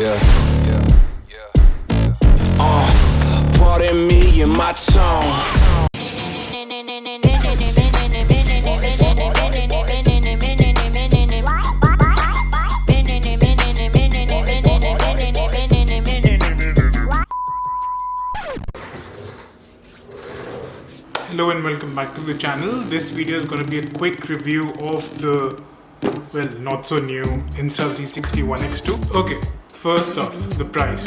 Yeah, yeah, yeah. Pardon me and my tone. Hello and welcome back to the channel. This video is going to be a quick review of the, well, not so new Insta360 One X2. Okay, first off, the price.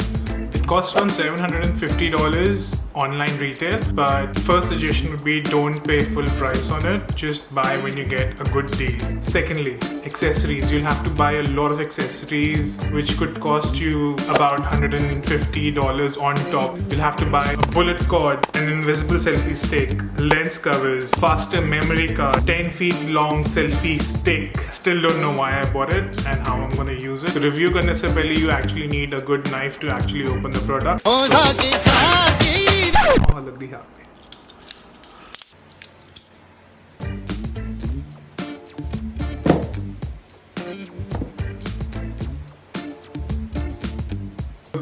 It costs around $750 online retail, but first suggestion would be don't pay full price on it, just buy when you get a good deal. Secondly, accessories. You'll have to buy a lot of accessories which could cost you about $150 on top. You'll have to buy a bullet cord, an invisible selfie stick, lens covers, faster memory card, 10 feet long selfie stick. Still don't know why I bought it and how I'm gonna use it. Review करने से पहले you actually need a good knife to actually open the product. लग गई हाथ पे.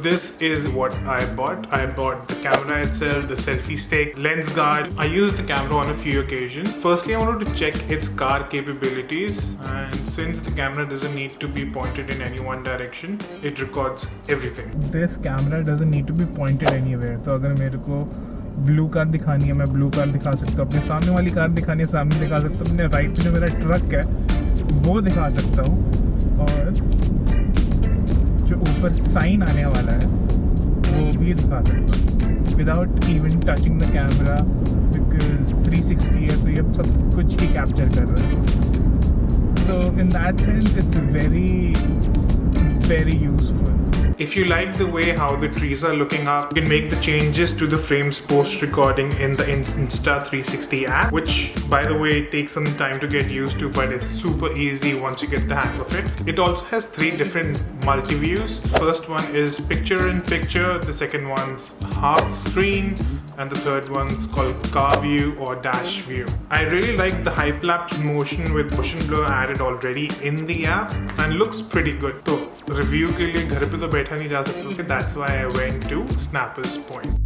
This is what I bought. I bought the camera itself, the selfie stick, lens guard. I used the camera on a few occasions. Firstly, I wanted to check its car capabilities, and since the camera doesn't need to be pointed in any one direction, it records everything. This camera doesn't need to be pointed anywhere. So अगर मेरे को blue car दिखानी है, मैं blue car दिखा सकता हूँ. अपने सामने वाली कार दिखानी है, सामने दिखा सकता हूँ. अपने राइट में जो मेरा ट्रक है वो दिखा सकता हूँ, और जो ऊपर साइन आने वाला है वो भी दिखा सकता हूँ without even touching the camera, because 360 है तो ये सब कुछ ही कैप्चर कर रहा है. So in that sense it's very useful. If you like the way how the trees are looking up, you can make the changes to the frames post recording in the Insta360 app, which by the way takes some time to get used to, but it's super easy once you get the hang of it. It also has 3 different multi-views. First one is picture in picture, the second one's half screen, and the third one's called car view or dash view. I really like the hyperlapse motion with motion blur added already in the app and looks pretty good. So review के लिए घर पे तो बैठा नहीं जा सकता. That's why I went to Snapper's Point.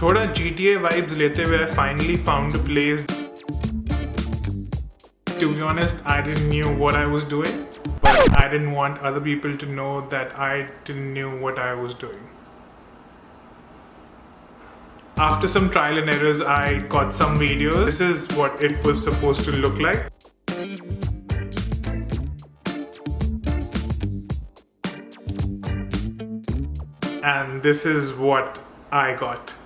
थोड़ा GTA vibes लेते हुए I finally found a place. To be honest, I didn't knew what I was doing, but I didn't want other people to know that I didn't knew what I was doing. After some trial and errors, I got some videos. This is what it was supposed to look like. And this is what I got.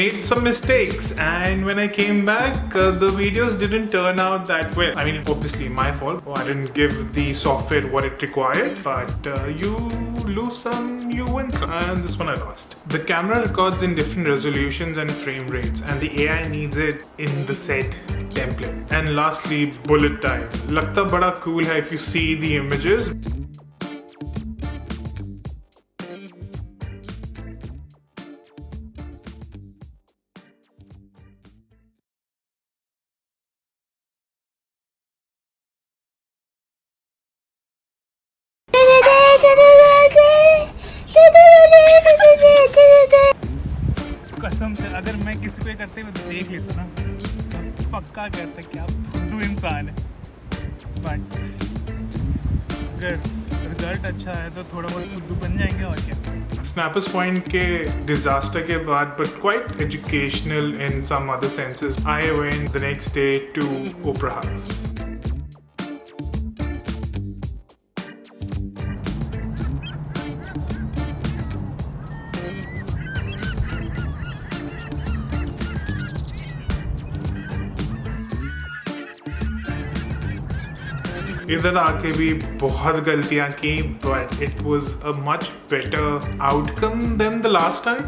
Made some mistakes, and when I came back the videos didn't turn out that well. I mean, obviously my fault. I didn't give the software what it required, but you lose some, you win some, and this one I lost. The camera records in different resolutions and frame rates, and the AI needs it in the set template. And lastly, bullet time. Lagta bada cool hai if you see the images. कसम से अगर मैं किसी को करते हुए देख लेता ना तो पक्का कहता कि आप फुद्दू इंसान है, बट अगर रिजल्ट अच्छा है तो थोड़ा बहुत फुद्दू बन जाएंगे और क्या। स्नैपर्स पॉइंट के डिजास्टर के बाद, but quite educational in some other senses, I went the next day to Opera House. इधर आके भी बहुत गलतियां की, but it was a much better outcome than the last time.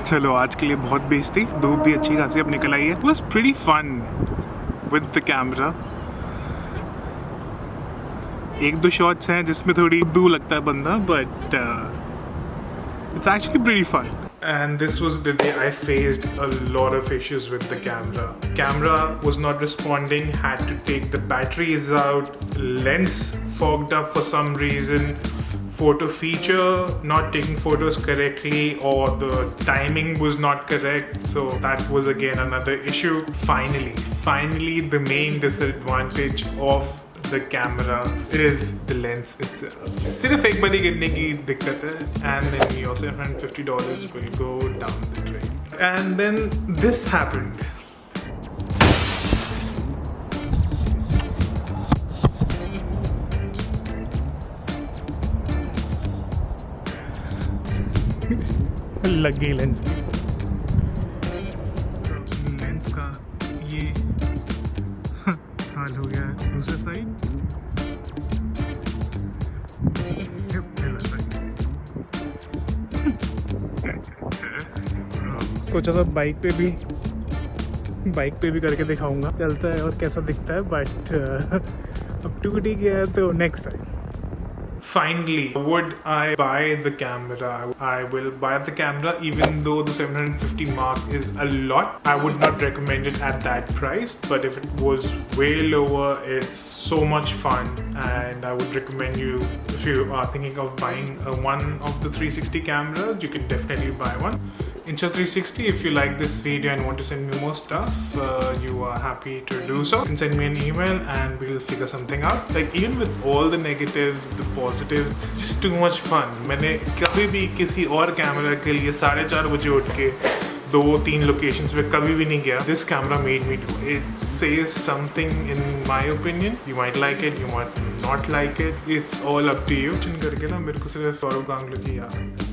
चलो आज के लिए बहुत बेइज्जती, धूप भी अच्छी खासी अब निकल आई है। It was pretty fun with the camera. एक दो शॉट्स हैं जिसमें थोड़ी दूर लगता है बंदा, but it's actually pretty fun. And this was the day I faced a lot of issues with the camera. Camera was not responding, had to take the batteries out, lens fogged up for some reason, photo feature not taking photos correctly, or the timing was not correct, so that was again another issue. Finally the main disadvantage of the camera is the lens itself. सिर्फ एक बारी गिरने की दिक्कत है, and then your $750 will go down the drain. And then this happened. लग गई lens की। लेंस का ये हाल हो गया है। दूसरा साइड सोचा था बाइक पे भी करके दिखाऊंगा, चलता है और कैसा दिखता है, बट अब टूटी गया है तो next time. Finally, would I buy the camera? I will buy the camera, even though the 750 mark is a lot. I would not recommend it at that price, but if it was way lower, it's so much fun, and I would recommend you, if you are thinking of buying one of the 360 cameras, you can definitely buy one. Insta360, if you like this video and want to send me more stuff, you are happy to do so. You can send me an email and we'll figure something out. Like, even with all the negatives, the positives, it's just too much fun. मैंने कभी भी किसी और camera के लिए 4:30 बजे उठ के 2-3 लोकेशंस पे कभी भी नहीं गया. This camera made me do it. It says something in my opinion. You might like it, you might not like it. It's all up to you. करके ना मेरे को सिर्फ सौरभ गांगुली की याद